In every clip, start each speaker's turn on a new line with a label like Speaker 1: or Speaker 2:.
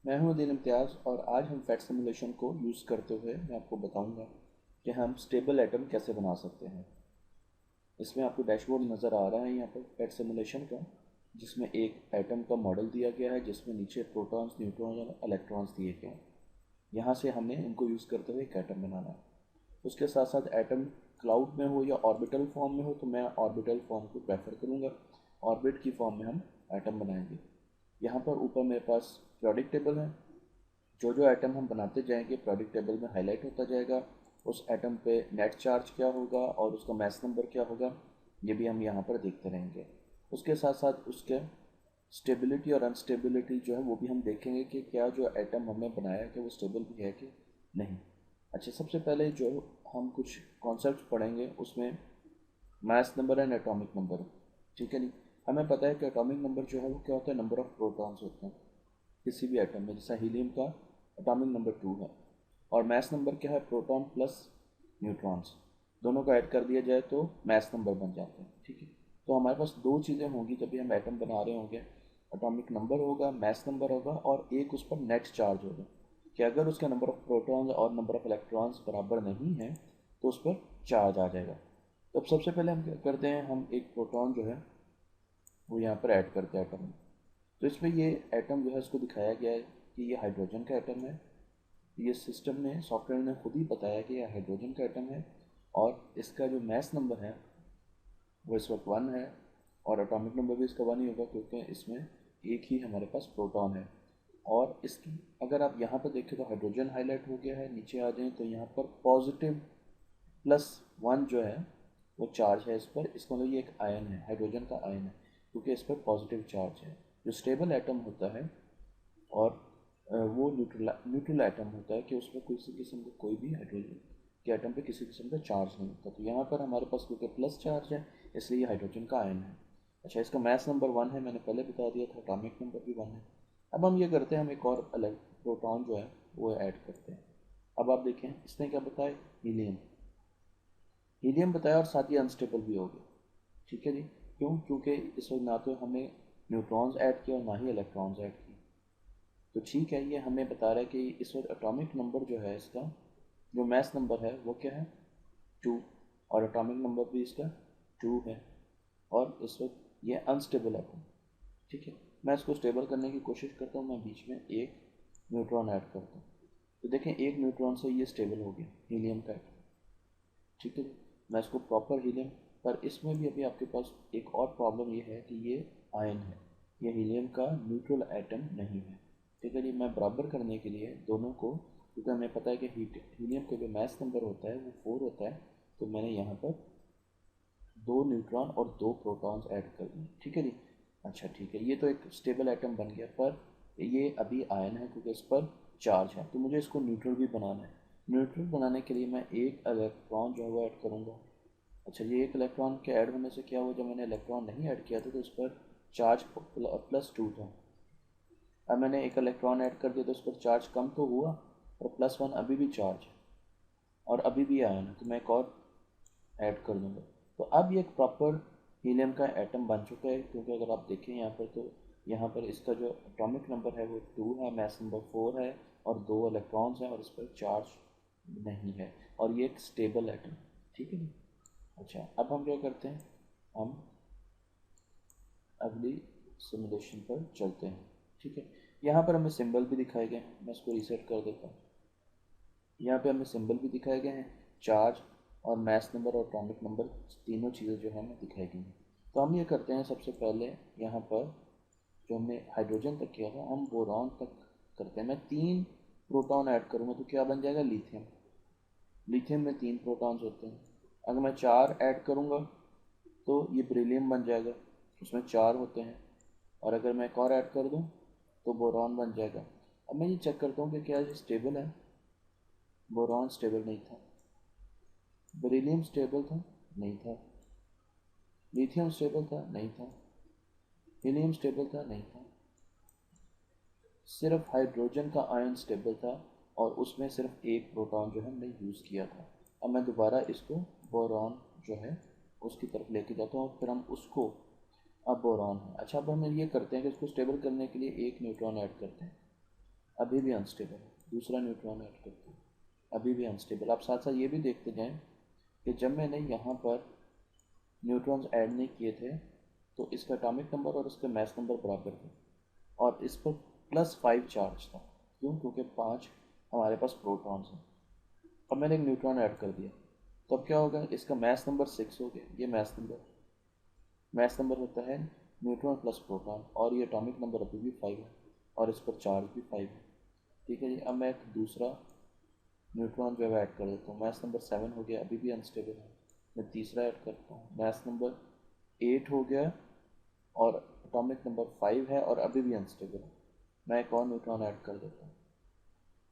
Speaker 1: मैं हूं अदील इम्तियाज़ और आज हम फैट सिमुलेशन को यूज़ करते हुए मैं आपको बताऊंगा कि हम स्टेबल एटम कैसे बना सकते हैं। इसमें आपको डैशबोर्ड नज़र आ रहा है यहाँ पर फैट सिमुलेशन का, जिसमें एक एटम का मॉडल दिया गया है जिसमें नीचे प्रोटॉन्स, न्यूट्रॉन्स और इलेक्ट्रॉन्स दिए गए हैं। यहाँ से हमें इनको यूज़ करते हुए एक एटम बनाना है। उसके साथ साथ एटम क्लाउड में हो या ऑर्बिटल फॉर्म में हो तो मैं ऑर्बिटल फॉर्म को प्रेफर करूँगा। ऑर्बिट की फॉर्म में हम एटम बनाएंगे। यहाँ पर ऊपर मेरे पास प्रोडिक्ट टेबल है। जो जो आइटम हम बनाते जाएंगे प्रोडक्ट टेबल में हाईलाइट होता जाएगा। उस एटम पे नेट चार्ज क्या होगा और उसका मैस नंबर क्या होगा, ये भी हम यहाँ पर देखते रहेंगे। उसके साथ साथ उसके स्टेबिलिटी और अनस्टेबिलिटी जो है वो भी हम देखेंगे कि क्या जो एटम हमने बनाया है कि वो स्टेबल भी है कि नहीं। अच्छा, सबसे पहले जो हम कुछ कॉन्सेप्ट पढ़ेंगे उसमें mass number and atomic number, ठीक है नहीं। हमें पता है कि एटॉमिक नंबर जो है वो क्या होता है, नंबर ऑफ प्रोटॉन्स होते हैं किसी भी एटम में। जैसा हीलियम का एटॉमिक नंबर 2 है और मास नंबर क्या है, प्रोटॉन प्लस न्यूट्रॉन्स, दोनों को ऐड कर दिया जाए तो मास नंबर बन जाते हैं, ठीक है। तो हमारे पास दो चीज़ें होंगी जब भी हम एटम बना रहे होंगे, एटॉमिक नंबर होगा, मास नंबर होगा और एक उस पर नेट चार्ज होगा कि अगर उसका नंबर ऑफ प्रोटॉन्स और नंबर ऑफ इलेक्ट्रॉन्स बराबर नहीं है तो उस पर चार्ज आ जाएगा। तो अब सबसे पहले हम क्या करते हैं, हम एक प्रोटॉन जो है वो यहाँ पर ऐड करते हैं एटम में। तो इसमें ये एटम जो है इसको दिखाया गया है कि ये हाइड्रोजन का एटम है। ये सिस्टम ने, सॉफ्टवेयर ने खुद ही बताया कि ये हाइड्रोजन का एटम है और इसका जो मैस नंबर है वो इस वक्त 1 है और एटॉमिक नंबर भी इसका 1 ही होगा क्योंकि इसमें एक ही हमारे पास प्रोटॉन है। और इसकी अगर आप यहाँ पर देखें तो हाइड्रोजन हाईलाइट हो गया है। नीचे आ जाएं तो यहाँ पर पॉजिटिव +1 जो है वो चार्ज है इस पर। इसका मतलब ये एक आयन है, हाइड्रोजन का आयन है क्योंकि इस पर पॉजिटिव चार्ज है। जो स्टेबल एटम होता है और वो न्यूट्रल एटम होता है कि उसमें किसी किस्म का कोई भी हाइड्रोजन के एटम पे किसी किस्म का चार्ज नहीं होता। तो यहाँ पर हमारे पास क्योंकि प्लस चार्ज है इसलिए ये हाइड्रोजन का आयन है। अच्छा, इसका मैस नंबर 1 है, मैंने पहले बता दिया था। एटॉमिक नंबर भी 1 है। अब हम ये करते हैं, हम एक और अलग प्रोटॉन जो है वो ऐड करते हैं। अब आप देखें इसने क्या बताया, हीलियम। हीलियम बताया और साथ ही अनस्टेबल भी हो गया, ठीक है जी। क्यों? क्योंकि इस वक्त ना तो हमने न्यूट्रॉन्स ऐड किया और ना ही इलेक्ट्रॉन्स ऐड किए। तो ठीक है, ये हमें बता रहा है कि इस वक्त एटॉमिक नंबर जो है इसका, जो मैस नंबर है वो क्या है, 2, और एटॉमिक नंबर भी इसका 2 है। और इस वक्त ये अनस्टेबल है, ठीक है। मैं इसको स्टेबल करने की कोशिश करता हूँ, मैं बीच में एक न्यूट्रॉन ऐड करता हूँ। तो देखें एक न्यूट्रॉन से ये स्टेबल हो गया हीलियम का एटम, ठीक है। मैं इसको प्रॉपर हीलियम, पर इसमें भी अभी आपके पास एक और प्रॉब्लम ये है कि ये आयन है, ये हीलियम का न्यूट्रल एटम नहीं है, ठीक है जी। मैं बराबर करने के लिए दोनों को, क्योंकि हमें पता है कि हीलियम का जो मैस नंबर होता है वो 4 होता है, तो मैंने यहाँ पर 2 न्यूट्रॉन और 2 प्रोटॉन्स ऐड कर दिए, ठीक है जी। अच्छा ठीक है, ये तो एक स्टेबल एटम बन गया, पर ये अभी आयन है क्योंकि इस पर चार्ज है। तो मुझे इसको न्यूट्रल भी बनाना है। न्यूट्रल बनाने के लिए मैं एक इलेक्ट्रॉन जो है वो ऐड करूँगा। अच्छा, ये एक इलेक्ट्रॉन के ऐड होने से क्या हुआ, जब मैंने इलेक्ट्रॉन नहीं ऐड किया था तो उस पर चार्ज +2 था। अब मैंने एक इलेक्ट्रॉन ऐड कर दिया तो उस पर चार्ज कम तो हुआ और +1 अभी भी चार्ज है और अभी भी आयन है, तो मैं एक और ऐड कर दूंगा। तो अब ये एक प्रॉपर हीलियम का एटम बन चुका है। क्योंकि अगर आप देखें यहाँ पर तो यहाँ पर इसका जो एटॉमिक नंबर है वो 2 है, मैस नंबर 4 है और 2 इलेक्ट्रॉन्स हैं और इस पर चार्ज नहीं है और ये एक स्टेबल एटम, ठीक है जी। अच्छा, अब हम क्या करते हैं, हम अगली सिमुलेशन पर चलते हैं, ठीक है। यहाँ पर हमें सिंबल भी दिखाए गए हैं, मैं इसको रीसेट कर देता हूँ। यहाँ पे हमें सिंबल भी दिखाए गए हैं, चार्ज और मैस नंबर और एटॉमिक नंबर, तीनों चीज़ें जो है हमें दिखाई गई हैं। तो हम ये करते हैं, सबसे पहले यहाँ पर जो हमने हाइड्रोजन तक किया था हम बोरॉन तक करते हैं। मैं 3 प्रोटॉन ऐड करूँगा तो क्या बन जाएगा, लिथियम। लिथियम में 3 प्रोटॉन्स होते हैं। अगर मैं 4 ऐड करूँगा तो ये बेरिलियम बन जाएगा, उसमें 4 होते हैं। और अगर मैं एक और ऐड कर दूँ तो बोरॉन बन जाएगा। अब मैं ये चेक करता हूँ कि क्या ये स्टेबल है। बोरॉन स्टेबल नहीं था, बेरिलियम स्टेबल था, नहीं था, लिथियम स्टेबल था, नहीं था, हीलियम स्टेबल था, नहीं था, सिर्फ हाइड्रोजन का आयन स्टेबल था और उसमें सिर्फ एक प्रोटॉन जो है हमने यूज़ किया था। अब मैं दोबारा इसको बोरॉन जो है उसकी तरफ लेके जाता हूँ, फिर हम उसको, अब बोरॉन है। अच्छा, अब हम ये करते हैं कि इसको स्टेबल करने के लिए एक न्यूट्रॉन ऐड करते हैं। अभी भी अनस्टेबल है। दूसरा न्यूट्रॉन ऐड करते हैं, अभी भी अनस्टेबल। आप साथ साथ ये भी देखते जाएं कि जब मैंने यहाँ पर न्यूट्रॉन्स ऐड नहीं किए थे तो इसका एटॉमिक नंबर और इसका मास नंबर बराबर थे और इस पर +5 चार्ज था। क्यों? क्योंकि 5 हमारे पास प्रोटॉन्स हैं। अब मैंने एक न्यूट्रॉन ऐड कर दिया तो अब क्या होगा, इसका मास नंबर 6 हो गया। ये मास नंबर होता है न्यूट्रॉन प्लस प्रोटॉन, और ये एटॉमिक नंबर अभी भी 5 है और इस पर चार्ज भी 5 है। ठीक है जी। अब मैं एक दूसरा न्यूट्रॉन जो है ऐड कर देता हूँ, मास नंबर 7 हो गया, अभी भी अनस्टेबल है। मैं तीसरा ऐड करता हूँ, मास नंबर 8 हो गया और एटॉमिक नंबर 5 है और अभी भी अनस्टेबल है। मैं एक और न्यूट्रॉन ऐड कर देता हूँ।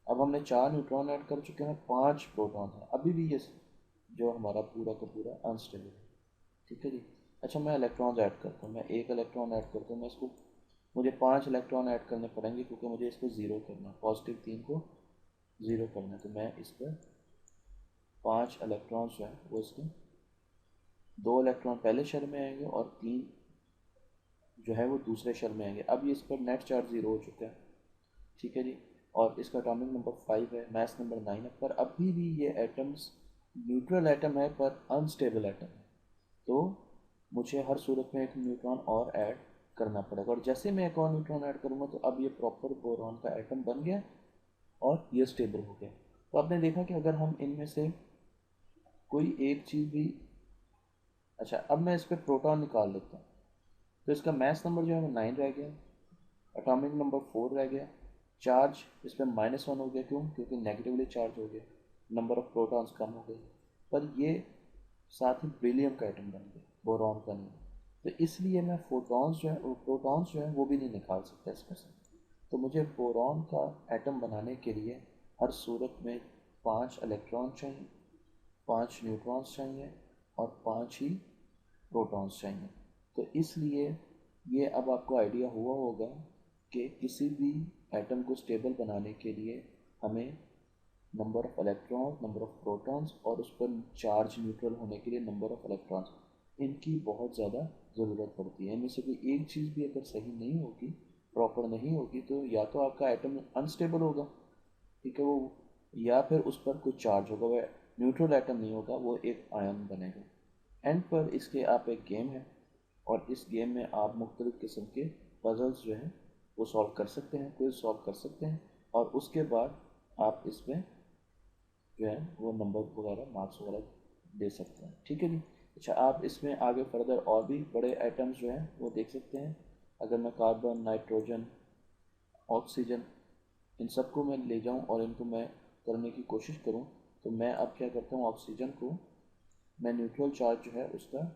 Speaker 1: अब हमने 4 न्यूट्रॉन ऐड कर चुके हैं, 5 प्रोटॉन है, अभी भी ये जो हमारा पूरा का पूरा अनस्टेबल है। ठीक है जी। अच्छा, मैं इलेक्ट्रॉन्स ऐड करता हूँ। मैं एक इलेक्ट्रॉन ऐड करता हूँ। मैं इसको, मुझे 5 इलेक्ट्रॉन ऐड करने पड़ेंगे क्योंकि मुझे इसको ज़ीरो करना है, +3 को ज़ीरो करना है। तो मैं इस पर 5 इलेक्ट्रॉन्स जो है वो इसके 2 इलेक्ट्रॉन पहले शेल में आएंगे और 3 जो है वो दूसरे शेल में आएंगे। अब ये इस पर नेट चार्ज 0 हो चुका है। ठीक है जी। और इसका एटॉमिक नंबर 5 है, मास नंबर 9 है, पर अभी भी ये एटम्स न्यूट्रल एटम है पर अनस्टेबल एटम है। तो मुझे हर सूरत में एक न्यूट्रॉन और ऐड करना पड़ेगा, और जैसे मैं एक और न्यूट्रॉन ऐड करूँगा तो अब ये प्रॉपर बोरॉन का एटम बन गया और ये स्टेबल हो गया। तो आपने देखा कि अगर हम इनमें से कोई एक चीज़ भी, अच्छा अब मैं इस पर प्रोटॉन निकाल लेता हूँ तो इसका मास नंबर जो है वो 9 रह गया, एटॉमिक नंबर 4 रह गया, चार्ज इस पर -1 हो गया। क्यों? क्योंकि नेगेटिवली चार्ज हो गया, नंबर ऑफ प्रोटॉन्स कम हो गए। पर ये साथ ही बेरिलियम का एटम बन गया, बोरॉन का नहीं। तो इसलिए मैं फोटॉन्स जो है, प्रोटॉन्स जो है वो भी नहीं निकाल सकता इसमें से। तो मुझे बोरॉन का एटम बनाने के लिए हर सूरत में 5 इलेक्ट्रॉन चाहिए, 5 न्यूट्रॉन्स चाहिए और 5 ही प्रोटॉन्स चाहिए। तो इसलिए ये अब आपको आइडिया हुआ होगा कि किसी भी एटम को स्टेबल बनाने के लिए हमें number of electrons, number of protons और उस पर चार्ज न्यूट्रल होने के लिए नंबर ऑफ इलेक्ट्रॉन्स, इनकी बहुत ज़्यादा ज़रूरत पड़ती है। इनमें से कोई एक चीज़ भी अगर सही नहीं होगी, प्रॉपर नहीं होगी, तो या तो आपका एटम अनस्टेबल होगा, ठीक है, वो, या फिर उस पर कुछ चार्ज होगा, वह न्यूट्रल एटम नहीं होगा, वो एक आयन बनेगा। एंड पर इसके आप एक गेम है और इस गेम में आप मुख्तलिफ़ किस्म के पजल्स जो हैं वो सॉल्व कर सकते हैं, क्विज सॉल्व कर सकते हैं, और उसके बाद आप इसमें जो है वो नंबर वगैरह, मार्क्स वगैरह दे सकते हैं। ठीक है जी। अच्छा, आप इसमें आगे फर्दर और भी बड़े आइटम्स जो हैं वो देख सकते हैं। अगर मैं कार्बन, नाइट्रोजन, ऑक्सीजन, इन सबको मैं ले जाऊं और इनको मैं करने की कोशिश करूं, तो मैं अब क्या करता हूं, ऑक्सीजन को मैं न्यूट्रल चार्ज जो है उसका,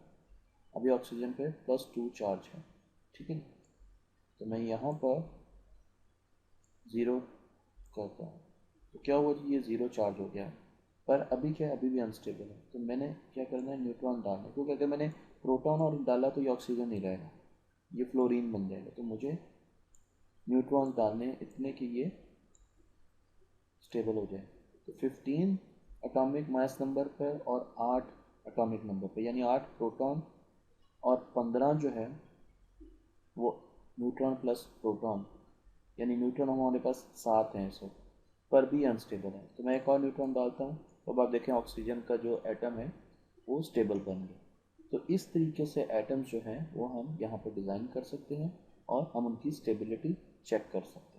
Speaker 1: अभी ऑक्सीजन पे +2 चार्ज है। ठीक है। तो मैं यहाँ पर ज़ीरो करता हूँ तो क्या हुआ जी, ये ज़ीरो चार्ज हो गया है। पर अभी क्या है, अभी भी अनस्टेबल है। तो मैंने क्या करना है, न्यूट्रॉन डालना है, क्योंकि अगर मैंने प्रोटॉन और डाला तो ये ऑक्सीजन नहीं रहेगा, ये फ्लोरीन बन जाएगा। तो मुझे न्यूट्रॉन्स डालने हैं इतने कि ये स्टेबल हो जाए। तो 15 एटॉमिक मास नंबर पर और 8 एटॉमिक नंबर पर, यानी 8 प्रोटॉन और 15 जो है वो न्यूट्रॉन प्लस प्रोटॉन, यानी न्यूट्रॉन हमारे पास 7 हैं इस वक्त, पर भी अनस्टेबल है। तो मैं एक और न्यूट्रॉन डालता हूँ तो अब आप देखें ऑक्सीजन का जो एटम है वो स्टेबल बन गया। तो इस तरीके से एटम्स जो हैं वो हम यहाँ पर डिज़ाइन कर सकते हैं और हम उनकी स्टेबिलिटी चेक कर सकते हैं।